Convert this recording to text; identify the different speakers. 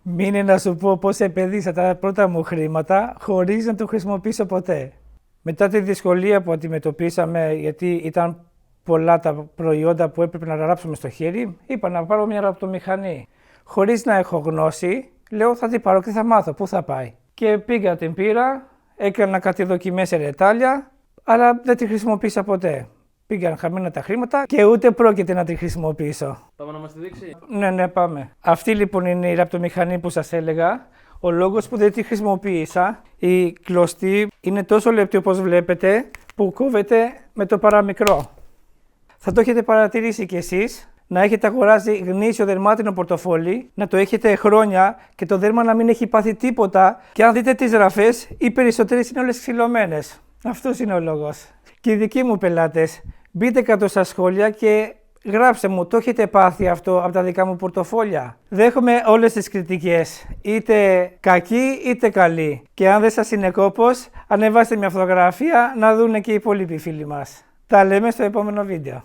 Speaker 1: Μείνε να σου πω πώς επενδύσα τα πρώτα μου χρήματα χωρίς να το χρησιμοποιήσω ποτέ. Μετά τη δυσκολία που αντιμετωπίσαμε, γιατί ήταν πολλά τα προϊόντα που έπρεπε να ράψουμε στο χέρι, είπα να πάρω μια ραπτομηχανή. Χωρίς να έχω γνώση, λέω θα την πάρω και θα μάθω πού θα πάει. Και πήγα, την πήρα, έκανα κάτι δοκιμές σε ρετάλια, αλλά δεν τη χρησιμοποίησα ποτέ. Πήγαν χαμένα τα χρήματα και ούτε πρόκειται να τη χρησιμοποιήσω.
Speaker 2: Πάμε να μας τη δείξει.
Speaker 1: Ναι, πάμε. Αυτή λοιπόν είναι η ραπτομηχανή που σας έλεγα. Ο λόγος που δεν τη χρησιμοποίησα, η κλωστή είναι τόσο λεπτή όπως βλέπετε που κόβεται με το παραμικρό. Θα το έχετε παρατηρήσει κι εσείς να έχετε αγοράσει γνήσιο δερμάτινο πορτοφόλι, να το έχετε χρόνια και το δέρμα να μην έχει πάθει τίποτα και αν δείτε τις ραφές, οι περισσότερες είναι όλες ξυλωμένες. Αυτός είναι ο λόγος. Και οι δικοί μου πελάτες, μπείτε κάτω στα σχόλια και γράψτε μου, το έχετε πάθει αυτό από τα δικά μου πορτοφόλια. Δέχομαι όλες τις κριτικές, είτε κακή είτε καλή. Και αν δεν σας είναι κόπος, ανεβάστε μια φωτογραφία να δουν και οι υπόλοιποι φίλοι μας. Τα λέμε στο επόμενο βίντεο.